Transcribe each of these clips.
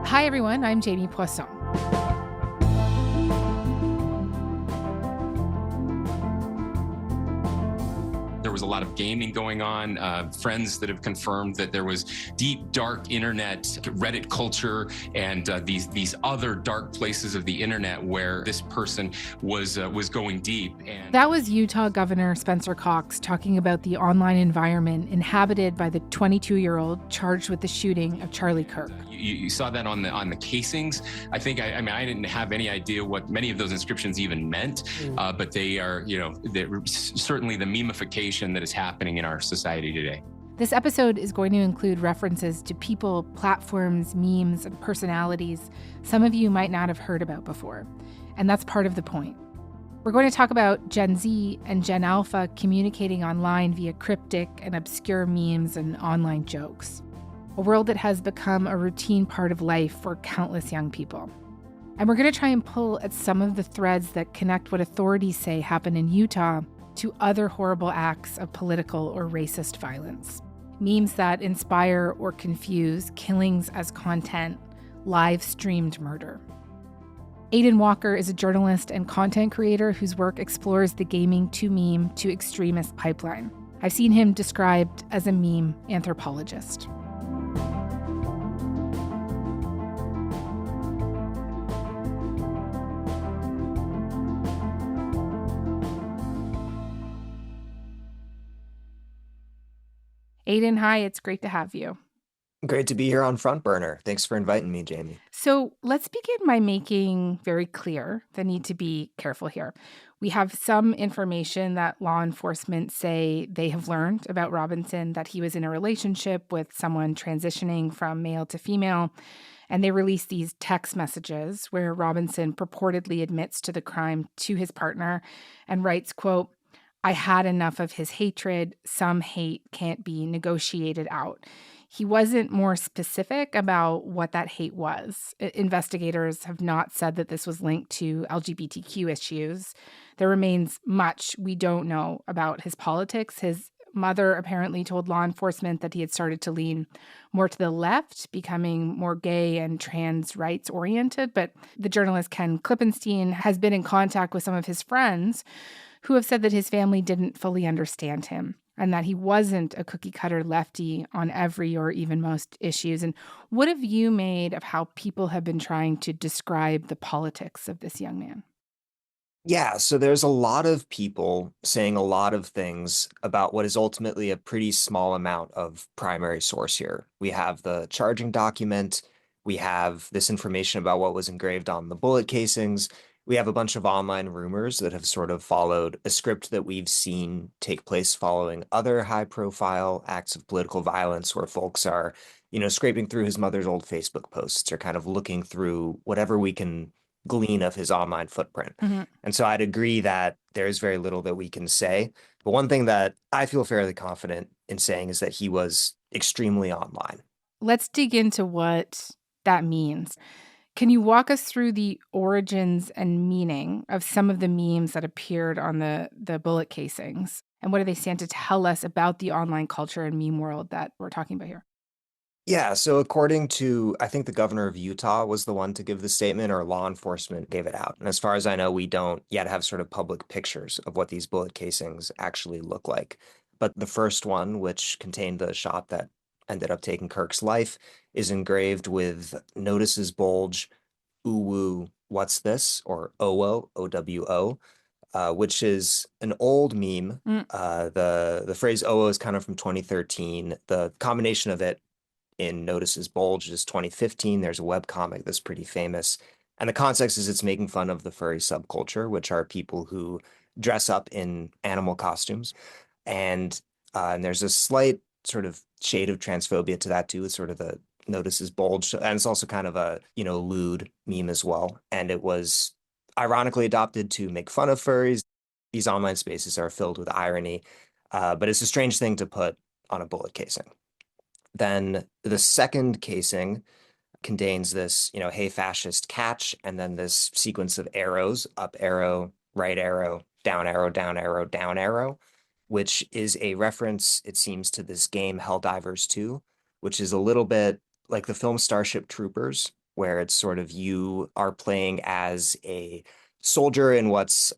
Hi, everyone. I'm Jamie Poisson. There was a lot of gaming going on, friends that have confirmed that there was deep, dark internet, Reddit culture, and these other dark places of the internet where this person was going deep. And that was Utah Governor Spencer Cox talking about the online environment inhabited by the 22-year-old charged with the shooting of Charlie Kirk. You saw that on the casings. I think I didn't have any idea what many of those inscriptions even meant, but they are, they're certainly the memification that is happening in our society today. This episode is going to include references to people, platforms, memes, and personalities some of you might not have heard about before. And that's part of the point. We're going to talk about Gen Z and Gen Alpha communicating online via cryptic and obscure memes and online jokes. A world that has become a routine part of life for countless young people. And we're going to try and pull at some of the threads that connect what authorities say happened in Utah to other horrible acts of political or racist violence. Memes that inspire or confuse killings as content, live-streamed murder. Aidan Walker is a journalist and content creator whose work explores the gaming to meme to extremist pipeline. I've seen him described as a meme anthropologist. Aidan, hi, it's great to have you. Great to be here on Front Burner. Thanks for inviting me, Jamie. So let's begin by making very clear the need to be careful here. We have some information that law enforcement say they have learned about Robinson, that he was in a relationship with someone transitioning from male to female, and they released these text messages where Robinson purportedly admits to the crime to his partner and writes, quote, "I had enough of his hatred. Some hate can't be negotiated out." He wasn't more specific about what that hate was. Investigators have not said that this was linked to LGBTQ issues. There remains much we don't know about his politics. His mother apparently told law enforcement that he had started to lean more to the left, becoming more gay and trans rights oriented. But the journalist Ken Klippenstein has been in contact with some of his friends who have said that his family didn't fully understand him and that he wasn't a cookie-cutter lefty on every or even most issues. And what have you made of how people have been trying to describe the politics of this young man? Yeah, so there's a lot of people saying a lot of things about what is ultimately a pretty small amount of primary source here. We have the charging document, we have this information about what was engraved on the bullet casings, we have a bunch of online rumors that have sort of followed a script that we've seen take place following other high-profile acts of political violence where folks are, scraping through his mother's old Facebook posts or kind of looking through whatever we can glean of his online footprint. Mm-hmm. And so I'd agree that there's very little that we can say. But one thing that I feel fairly confident in saying is that he was extremely online. Let's dig into what that means. Can you walk us through the origins and meaning of some of the memes that appeared on the bullet casings? And what do they stand to tell us about the online culture and meme world that we're talking about here? Yeah, so according to, I think the governor of Utah was the one to give the statement, or law enforcement gave it out. And as far as I know, we don't yet have sort of public pictures of what these bullet casings actually look like. But the first one, which contained the shot that ended up taking Kirk's life, is engraved with "Notices bulge, ooh, what's this?" or OWO, OWO, which is an old meme. The phrase OWO is kind of from 2013. The combination of it in Notices bulge is 2015. There's a webcomic that's pretty famous. And the context is it's making fun of the furry subculture, which are people who dress up in animal costumes. And there's a slight sort of shade of transphobia to that too. It's sort of the Notices bulge. And it's also kind of a, lewd meme as well. And it was ironically adopted to make fun of furries. These online spaces are filled with irony, but it's a strange thing to put on a bullet casing. Then the second casing contains this, "Hey fascist" catch, and then this sequence of arrows: up arrow, right arrow, down arrow, down arrow, down arrow, which is a reference, it seems, to this game Helldivers 2, which is a little bit like the film Starship Troopers, where it's sort of you are playing as a soldier in what's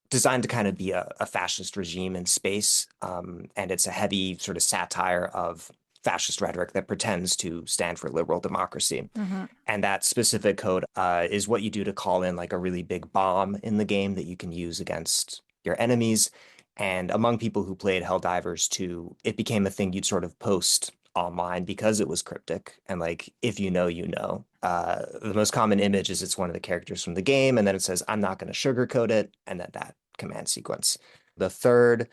designed to kind of be a fascist regime in space. And it's a heavy sort of satire of fascist rhetoric that pretends to stand for liberal democracy. Hmm. And that specific code is what you do to call in like a really big bomb in the game that you can use against your enemies. And among people who played Helldivers 2, it became a thing you'd sort of post online because it was cryptic. And like, if you know, you know. The most common image is it's one of the characters from the game, and then it says, I'm not going to sugarcoat it, and then that command sequence. The third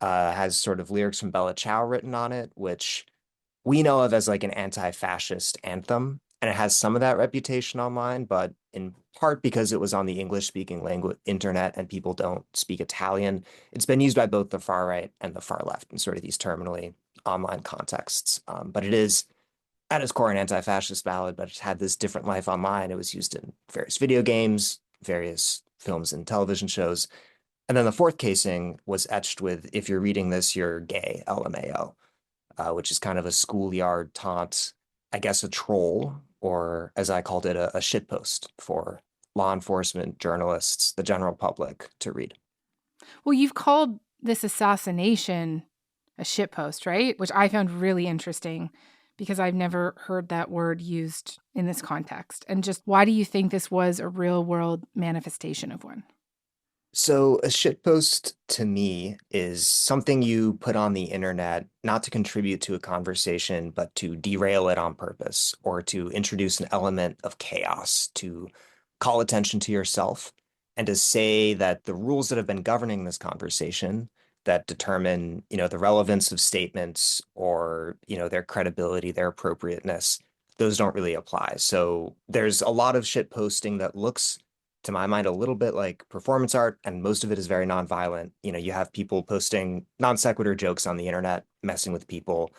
has sort of lyrics from Bella Ciao written on it, which we know of as like an anti-fascist anthem, and it has some of that reputation online, but in part because it was on the English-speaking language internet and people don't speak Italian, it's been used by both the far right and the far left in sort of these terminally online contexts. But it is at its core an anti-fascist ballad, but it's had this different life online. It was used in various video games, various films and television shows. And then the fourth casing was etched with, if you're reading this, you're gay, LMAO, which is kind of a schoolyard taunt, I guess a troll, or as I called it, a shitpost for law enforcement, journalists, the general public to read. Well, you've called this assassination a shitpost, right? Which I found really interesting because I've never heard that word used in this context. And just why do you think this was a real world manifestation of one? So a shitpost to me is something you put on the internet not to contribute to a conversation, but to derail it on purpose or to introduce an element of chaos, to call attention to yourself and to say that the rules that have been governing this conversation that determine, the relevance of statements or, their credibility, their appropriateness, those don't really apply. So there's a lot of shit posting that looks to my mind, a little bit like performance art, and most of it is very nonviolent. You have people posting non sequitur jokes on the internet, messing with people.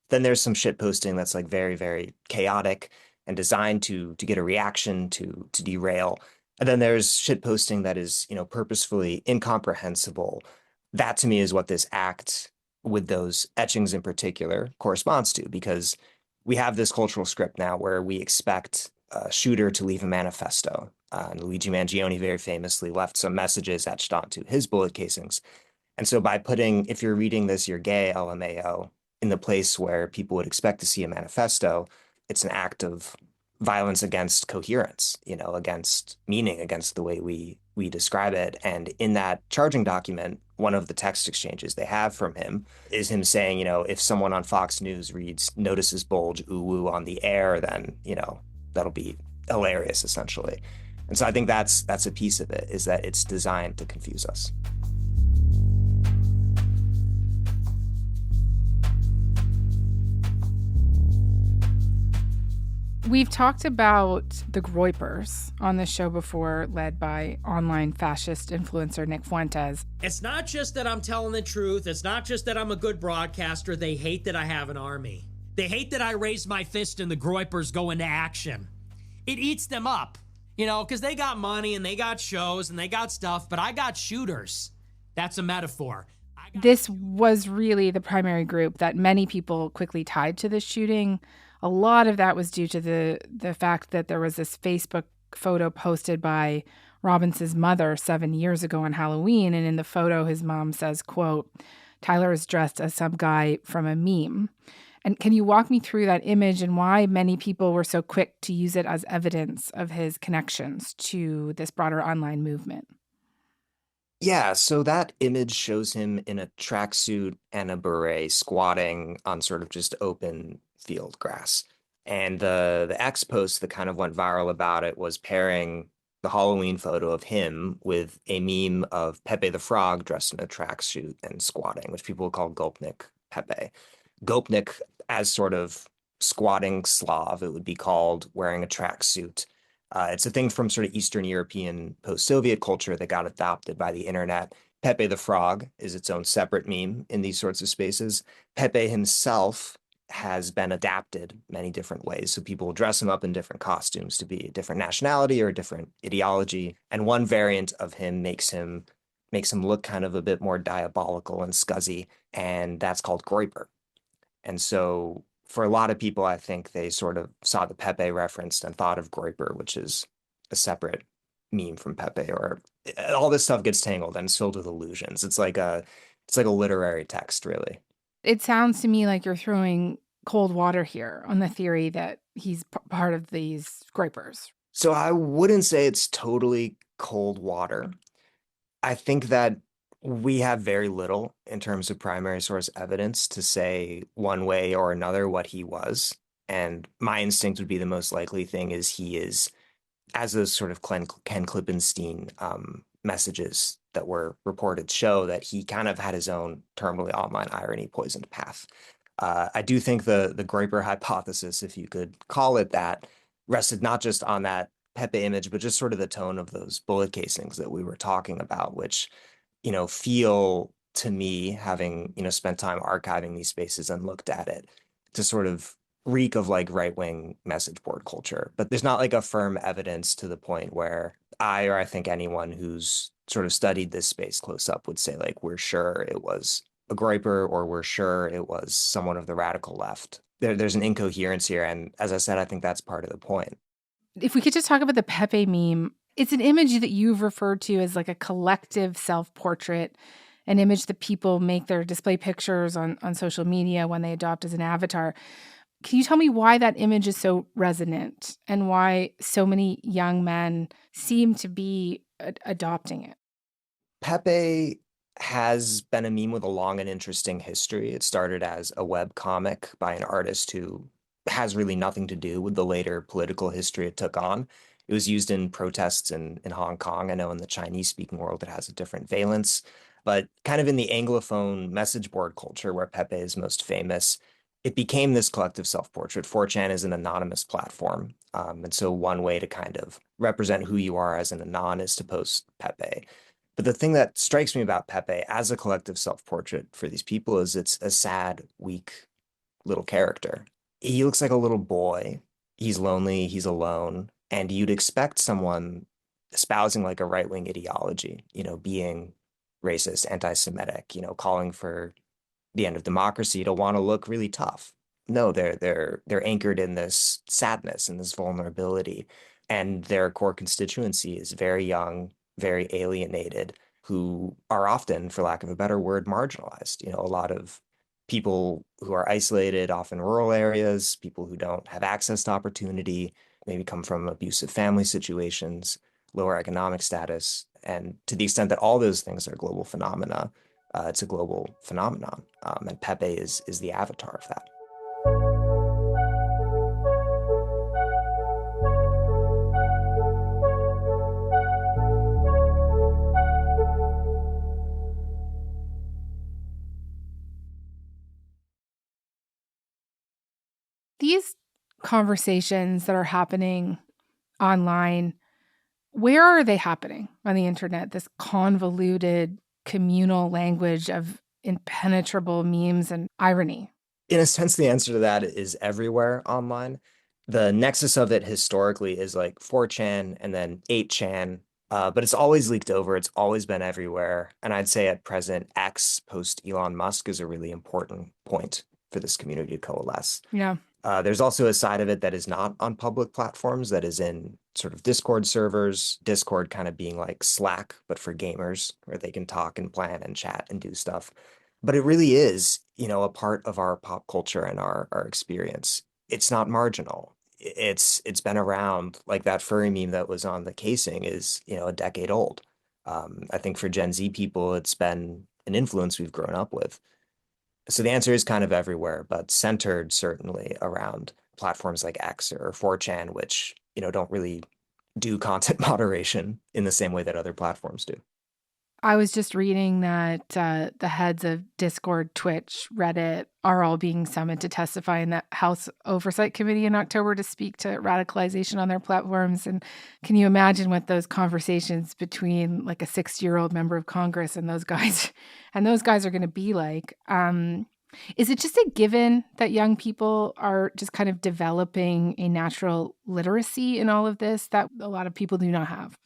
Then there's some shit posting that's like very, very chaotic and designed to get a reaction, to derail. And then there's shit posting that is, purposefully incomprehensible. That to me is what this act with those etchings in particular corresponds to, because we have this cultural script now where we expect a shooter to leave a manifesto. And Luigi Mangione very famously left some messages etched onto his bullet casings. And so by putting, if you're reading this, you're gay, LMAO, in the place where people would expect to see a manifesto, it's an act of violence against coherence, against meaning, against the way we describe it. And in that charging document, one of the text exchanges they have from him is him saying, if someone on Fox News reads notices bulge ooh woo on the air, then, that'll be hilarious, essentially. And so I think that's a piece of it, is that it's designed to confuse us. We've talked about the Gropers on the show before, led by online fascist influencer Nick Fuentes. It's not just that I'm telling the truth. It's not just that I'm a good broadcaster. They hate that I have an army. They hate that I raise my fist and the Gropers go into action. It eats them up, because they got money and they got shows and they got stuff, but I got shooters. That's a metaphor. This was really the primary group that many people quickly tied to this shooting. A lot of that was due to the fact that there was this Facebook photo posted by Robinson's mother 7 years ago on Halloween. And in the photo, his mom says, quote, "Tyler is dressed as some guy from a meme." And can you walk me through that image and why many people were so quick to use it as evidence of his connections to this broader online movement? Yeah, so that image shows him in a tracksuit and a beret squatting on sort of just open field grass. And the X post that kind of went viral about it was pairing the Halloween photo of him with a meme of Pepe the Frog dressed in a tracksuit and squatting, which people call Gopnik Pepe. Gopnik as sort of squatting Slav, it would be called, wearing a tracksuit. It's a thing from sort of Eastern European post-Soviet culture that got adopted by the internet. Pepe the Frog is its own separate meme in these sorts of spaces. Pepe himself has been adapted many different ways. So people dress him up in different costumes to be a different nationality or a different ideology. And one variant of him makes him look kind of a bit more diabolical and scuzzy, and that's called Groper. And so For a lot of people, I think they sort of saw the Pepe referenced and thought of Groiper, which is a separate meme from Pepe, or all this stuff gets tangled and it's filled with illusions. It's like a literary text, really. It sounds to me like you're throwing cold water here on the theory that he's part of these Gropers. So I wouldn't say it's totally cold water. I think that we have very little in terms of primary source evidence to say one way or another what he was. And my instinct would be the most likely thing is he is, as those sort of Ken Klippenstein messages that were reported show, that he kind of had his own terminally online irony poisoned path. I do think the Groiper hypothesis, if you could call it that, rested not just on that Pepe image, but just sort of the tone of those bullet casings that we were talking about, which, feel to me, having, spent time archiving these spaces and looked at it, to sort of reek of like right-wing message board culture. But there's not like a firm evidence to the point where I think anyone who's sort of studied this space close up would say like, we're sure it was a Groiper or we're sure it was someone of the radical left. There's an incoherence here. And as I said, I think that's part of the point. If we could just talk about the Pepe meme, it's an image that you've referred to as like a collective self-portrait, an image that people make their display pictures on social media when they adopt as an avatar. Can you tell me why that image is so resonant and why so many young men seem to be adopting it? Pepe has been a meme with a long and interesting history. It started as a web comic by an artist who has really nothing to do with the later political history it took on. It was used in protests in Hong Kong. I know in the Chinese-speaking world it has a different valence, but kind of in the Anglophone message board culture where Pepe is most famous, it became this collective self-portrait. 4chan is an anonymous platform. And so one way to kind of represent who you are as an anon is to post Pepe. But the thing that strikes me about Pepe as a collective self-portrait for these people is it's a sad, weak little character. He looks like a little boy. He's lonely, he's alone. And you'd expect someone espousing like a right-wing ideology, being racist, anti-Semitic, calling for the end of democracy to want to look really tough. No, they're anchored in this sadness and this vulnerability. And their core constituency is very young, very alienated, who are often, for lack of a better word, marginalized. A lot of people who are isolated, often rural areas, people who don't have access to opportunity, maybe come from abusive family situations, lower economic status. And to the extent that all those things are global phenomena, it's a global phenomenon. And Pepe is the avatar of that. These conversations that are happening online, where are they happening on the internet? This convoluted communal language of impenetrable memes and irony. In a sense, the answer to that is everywhere online. The nexus of it historically is like 4chan and then 8chan, but it's always leaked over. It's always been everywhere. And I'd say at present, X post Elon Musk is a really important point for this community to coalesce. Yeah. There's also a side of it that is not on public platforms, that is in sort of Discord servers, Discord kind of being like Slack, but for gamers, where they can talk and plan and chat and do stuff. But it really is, a part of our pop culture and our experience. It's not marginal. It's been around. Like that furry meme that was on the casing is, a decade old. I think for Gen Z people, it's been an influence we've grown up with. So the answer is kind of everywhere, but centered certainly around platforms like X or 4chan, which, don't really do content moderation in the same way that other platforms do. I was just reading that the heads of Discord, Twitch, Reddit are all being summoned to testify in the House Oversight Committee in October to speak to radicalization on their platforms. And can you imagine what those conversations between like a 60-year-old member of Congress and those guys are going to be like? Is it just a given that young people are just kind of developing a natural literacy in all of this that a lot of people do not have?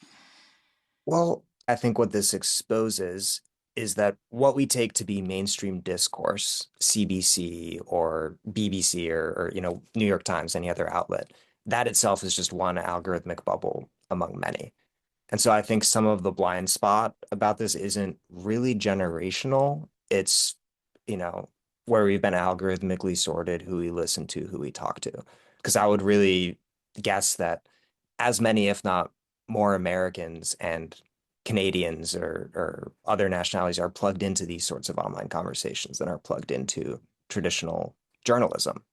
Well, I think what this exposes is that what we take to be mainstream discourse, CBC or BBC or New York Times, any other outlet, that itself is just one algorithmic bubble among many. And so I think some of the blind spot about this isn't really generational. It's, you know, where we've been algorithmically sorted who we listen to, who we talk to. Because I would really guess that as many, if not more Americans and Canadians or other nationalities are plugged into these sorts of online conversations than are plugged into traditional journalism.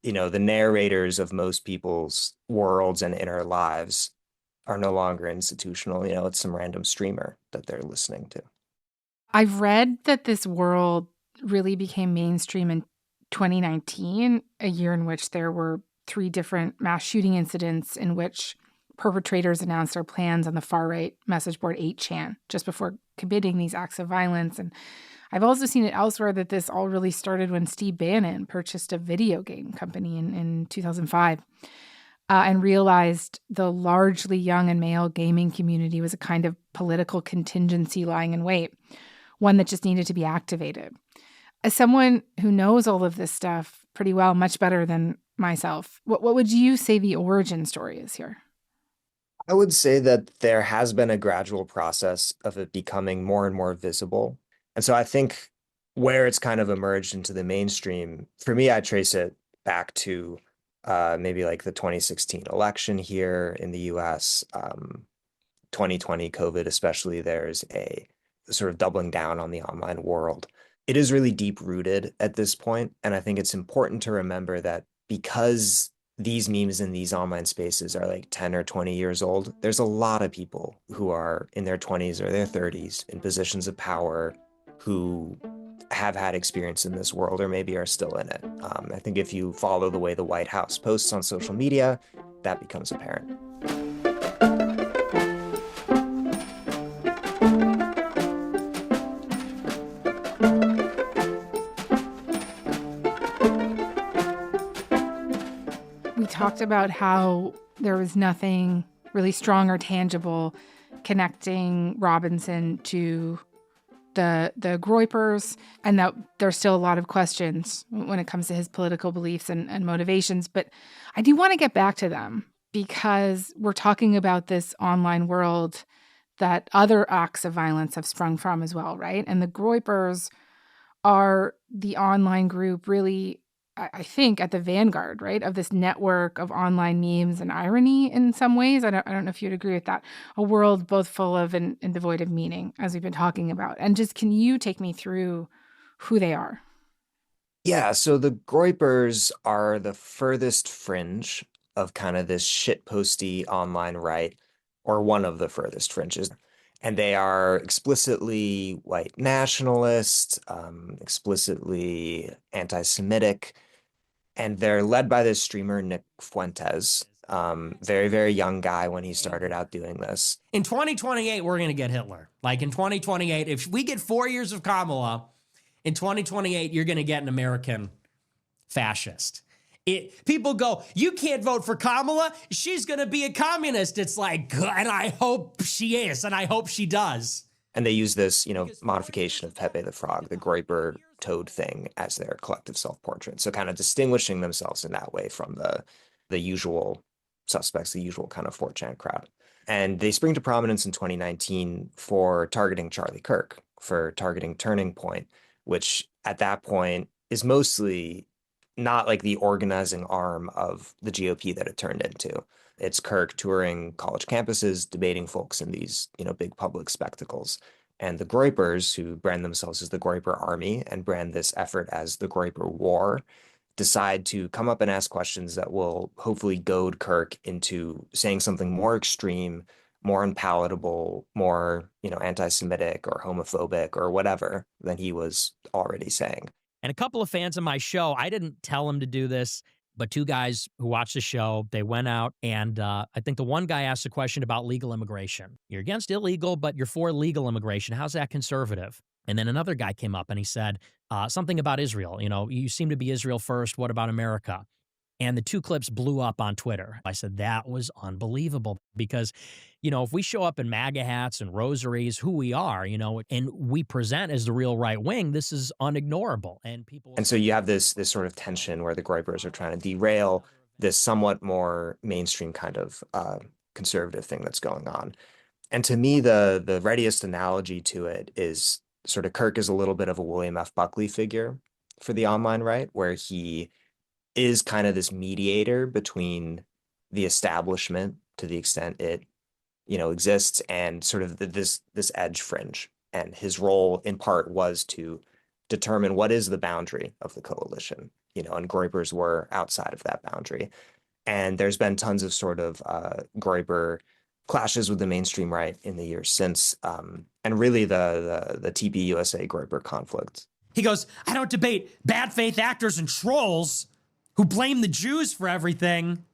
The narrators of most people's worlds and inner lives are no longer institutional. It's some random streamer that they're listening to. I've read that this world really became mainstream in 2019, a year in which there were 3 different mass shooting incidents in which perpetrators announced their plans on the far-right message board 8chan just before committing these acts of violence. And I've also seen it elsewhere that this all really started when Steve Bannon purchased a video game company in 2005 and realized the largely young and male gaming community was a kind of political contingency lying in wait, one that just needed to be activated. As someone who knows all of this stuff pretty well, much better than myself, what would you say the origin story is here? I would say that there has been a gradual process of it becoming more and more visible. And so I think where it's kind of emerged into the mainstream, for me, I trace it back to maybe like the 2016 election here in the US, 2020 COVID especially, there's a sort of doubling down on the online world. It is really deep rooted at this point, and I think it's important to remember that because these memes in these online spaces are like 10 or 20 years old, there's a lot of people who are in their 20s or their 30s in positions of power who have had experience in this world or maybe are still in it. I think if you follow the way the White House posts on social media, that becomes apparent. We talked about how there was nothing really strong or tangible connecting Robinson to the Gropers, and that there's still a lot of questions when it comes to his political beliefs and motivations. But I do want to get back to them because we're talking about this online world that other acts of violence have sprung from as well, right? And the Gropers are the online group really, I think, at the vanguard, right, of this network of online memes and irony in some ways. I don't know if you'd agree with that. A world both full of and devoid of meaning, as we've been talking about. And just, can you take me through who they are? Yeah, so the Gropers are the furthest fringe of kind of this shitposty online right, or one of the furthest fringes. And they are explicitly white nationalist, explicitly anti-Semitic, and they're led by this streamer, Nick Fuentes. Very, very young guy when he started out doing this. In 2028, we're going to get Hitler. Like in 2028, if we get 4 years of Kamala, in 2028, you're going to get an American fascist. People go, you can't vote for Kamala. She's going to be a communist. It's like, and I hope she is, and I hope she does. And they use this, modification of Pepe the Frog, the Groper toad thing, as their collective self-portrait. So kind of distinguishing themselves in that way from the usual suspects, the usual kind of 4chan crowd. And they spring to prominence in 2019 for targeting Charlie Kirk, for targeting Turning Point, which at that point is mostly not like the organizing arm of the GOP that it turned into. It's Kirk touring college campuses, debating folks in these, big public spectacles. And the Gropers, who brand themselves as the Groper Army and brand this effort as the Groper War, decide to come up and ask questions that will hopefully goad Kirk into saying something more extreme, more unpalatable, more, anti-Semitic or homophobic or whatever than he was already saying. And a couple of fans of my show, I didn't tell them to do this, but 2 guys who watched the show, they went out and I think the one guy asked a question about legal immigration. You're against illegal, but you're for legal immigration. How's that conservative? And then another guy came up and he said something about Israel. You seem to be Israel first. What about America? And the two clips blew up on Twitter. I said, that was unbelievable because, if we show up in MAGA hats and rosaries, who we are, and we present as the real right wing, this is unignorable. And so you have this sort of tension where the Gropers are trying to derail this somewhat more mainstream kind of conservative thing that's going on. And to me, the readiest analogy to it is sort of Kirk is a little bit of a William F. Buckley figure for the online right, where he is kind of this mediator between the establishment to the extent it, exists and sort of this edge fringe. And his role in part was to determine what is the boundary of the coalition, and Gropers were outside of that boundary. And there's been tons of sort of Groper clashes with the mainstream right in the years since, and really the TP USA Groper conflict. He goes, I don't debate bad faith actors and trolls who blame the Jews for everything.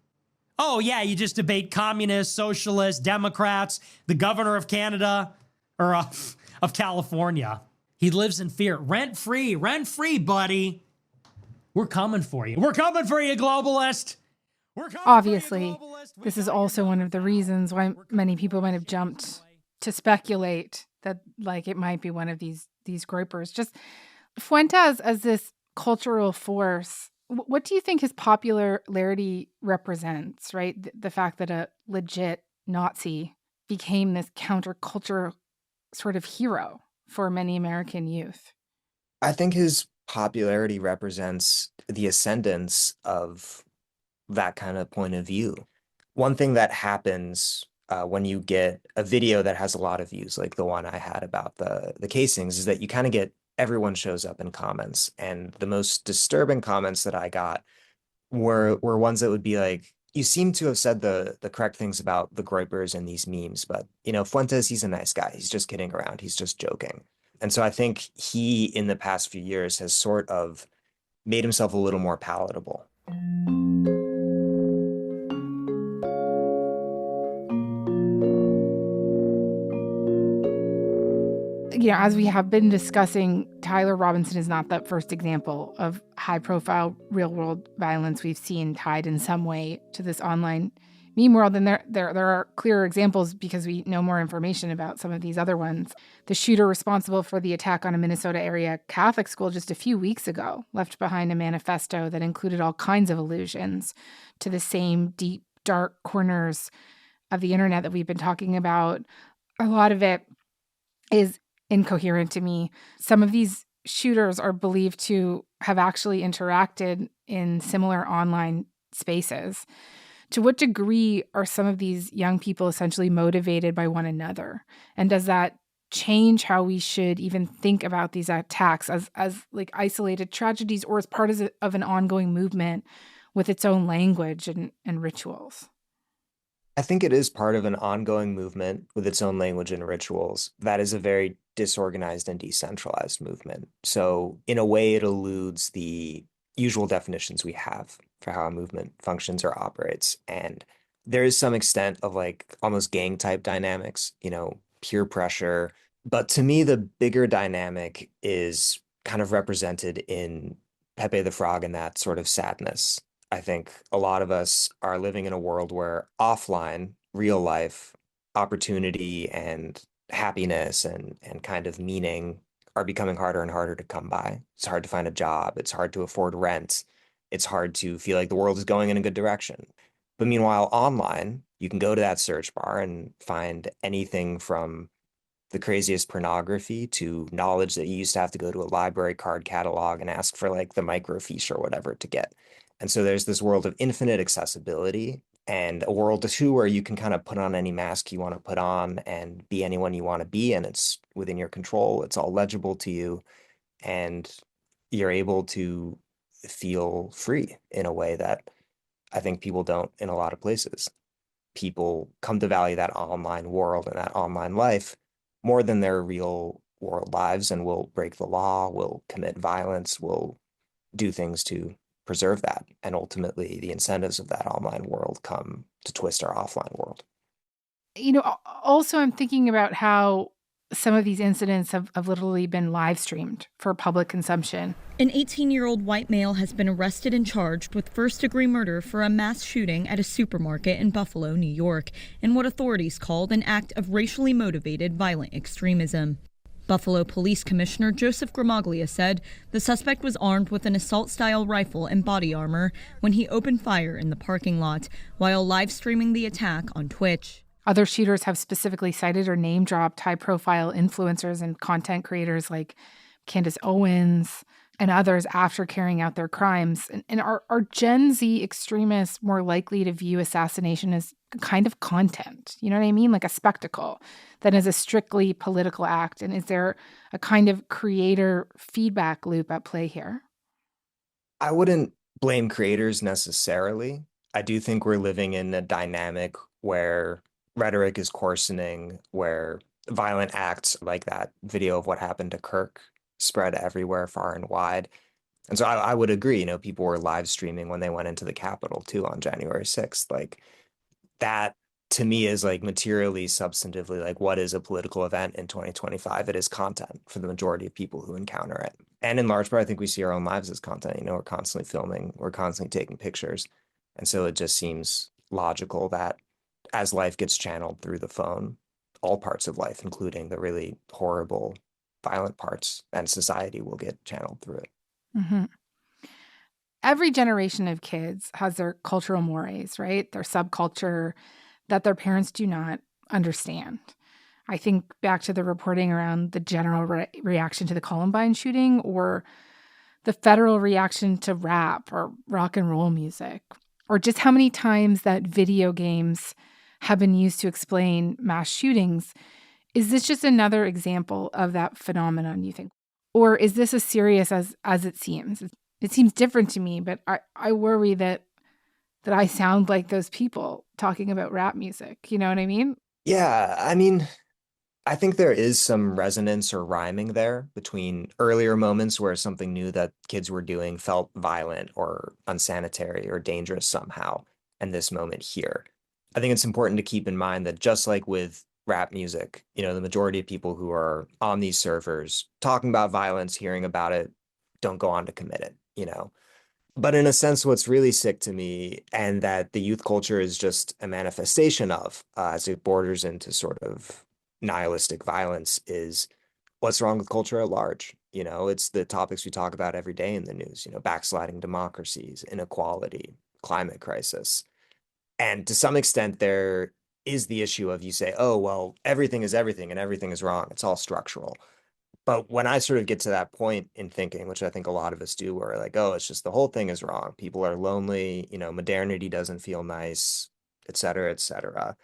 Oh, yeah, you just debate communists, socialists, Democrats, the governor of Canada, or of California. He lives in fear. Rent free, buddy. We're coming for you. We're coming for you, globalist. Obviously, this is also one of the reasons why many people might have jumped to speculate that, it might be one of these Gropers. Just Fuentes as this cultural force, what do you think his popularity represents, right? The fact that a legit Nazi became this counterculture sort of hero for many American youth? I think his popularity represents the ascendance of that kind of point of view. One thing that happens when you get a video that has a lot of views, like the one I had about the casings, is that you kind of get everyone shows up in comments. And the most disturbing comments that I got were ones that would be like, you seem to have said the correct things about the Gropers in these memes, but, Fuentes, he's a nice guy. He's just kidding around. He's just joking. And so I think he, in the past few years, has sort of made himself a little more palatable. As we have been discussing, Tyler Robinson is not the first example of high-profile real-world violence we've seen tied in some way to this online meme world. And there are clearer examples because we know more information about some of these other ones. The shooter responsible for the attack on a Minnesota area Catholic school just a few weeks ago left behind a manifesto that included all kinds of allusions to the same deep, dark corners of the internet that we've been talking about. A lot of it is incoherent to me. Some of these shooters are believed to have actually interacted in similar online spaces. To what degree are some of these young people essentially motivated by one another? And does that change how we should even think about these attacks as isolated tragedies or as part of an ongoing movement with its own language and rituals? I think it is part of an ongoing movement with its own language and rituals. That is a very disorganized and decentralized movement. So in a way, it eludes the usual definitions we have for how a movement functions or operates. And there is some extent of almost gang type dynamics, peer pressure. But to me, the bigger dynamic is kind of represented in Pepe the Frog and that sort of sadness. I think a lot of us are living in a world where offline, real life, opportunity and happiness and kind of meaning are becoming harder and harder to come by. It's hard to find a job. It's hard to afford rent. It's hard to feel like the world is going in a good direction. But meanwhile, online, you can go to that search bar and find anything from the craziest pornography to knowledge that you used to have to go to a library card catalog and ask for the microfiche or whatever to get. And so there's this world of infinite accessibility and a world too where you can kind of put on any mask you want to put on and be anyone you want to be, and it's within your control. It's all legible to you, and you're able to feel free in a way that I think people don't in a lot of places. People come to value that online world and that online life more than their real world lives, and will break the law, will commit violence, will do things to preserve that. And ultimately, the incentives of that online world come to twist our offline world. Also, I'm thinking about how some of these incidents have literally been live streamed for public consumption. An 18-year-old white male has been arrested and charged with first-degree murder for a mass shooting at a supermarket in Buffalo, New York, in what authorities called an act of racially motivated violent extremism. Buffalo Police Commissioner Joseph Gramaglia said the suspect was armed with an assault-style rifle and body armor when he opened fire in the parking lot while live-streaming the attack on Twitch. Other shooters have specifically cited or name-dropped high-profile influencers and content creators like Candace Owens and others after carrying out their crimes. And are Gen Z extremists more likely to view assassination as a kind of content, you know what I mean, like a spectacle, than as a strictly political act? And is there a kind of creator feedback loop at play here? I wouldn't blame creators necessarily. I do think we're living in a dynamic where rhetoric is coarsening, where violent acts like that video of what happened to Kirk spread everywhere, far and wide. And so I would agree, people were live streaming when they went into the Capitol too on January 6th. Like that to me is like materially, substantively, like what is a political event in 2025? It is content for the majority of people who encounter it. And in large part, I think we see our own lives as content. We're constantly filming, we're constantly taking pictures. And so it just seems logical that as life gets channeled through the phone, all parts of life, including the really horrible, violent parts, and society will get channeled through it. Mm-hmm. Every generation of kids has their cultural mores, right? Their subculture that their parents do not understand. I think back to the reporting around the general reaction to the Columbine shooting, or the federal reaction to rap or rock and roll music, or just how many times that video games have been used to explain mass shootings. Is this just another example of that phenomenon, you think? Or is this as serious as it seems? It seems different to me, but I worry that I sound like those people talking about rap music. You know what I mean? Yeah, I mean, I think there is some resonance or rhyming there between earlier moments where something new that kids were doing felt violent or unsanitary or dangerous somehow, and this moment here. I think it's important to keep in mind that just like with rap music, the majority of people who are on these servers talking about violence, hearing about it, don't go on to commit it, But in a sense, what's really sick to me, and that the youth culture is just a manifestation of, as it borders into sort of nihilistic violence, is what's wrong with culture at large. It's the topics we talk about every day in the news, backsliding democracies, inequality, climate crisis. And to some extent, there is the issue of you say, oh, well, everything is everything and everything is wrong. It's all structural. But when I sort of get to that point in thinking, which I think a lot of us do, where we're like, oh, it's just the whole thing is wrong. People are lonely, modernity doesn't feel nice, et cetera, et cetera.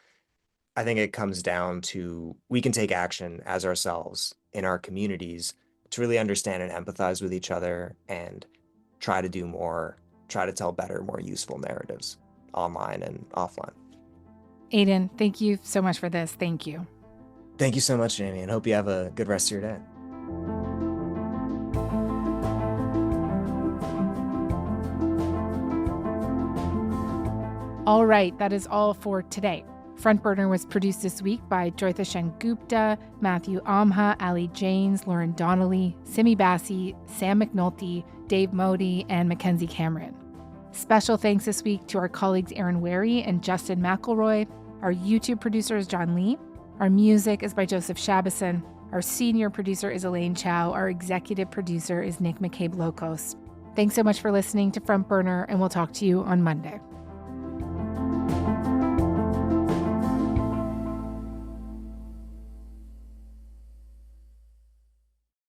I think it comes down to we can take action as ourselves in our communities to really understand and empathize with each other and try to do more, try to tell better, more useful narratives online and offline. Aiden, thank you so much for this. Thank you. Thank you so much, Jamie, and hope you have a good rest of your day. All right, that is all for today. Front Burner was produced this week by Joytha Sengupta, Matthew Amha, Ali Janes, Lauren Donnelly, Simi Bassi, Sam McNulty, Dave Modi, and Mackenzie Cameron. Special thanks this week to our colleagues Aaron Wary and Justin McElroy. Our YouTube producer is John Lee. Our music is by Joseph Shabison. Our senior producer is Elaine Chow. Our executive producer is Nick McCabe-Locos. Thanks so much for listening to Front Burner, and we'll talk to you on Monday.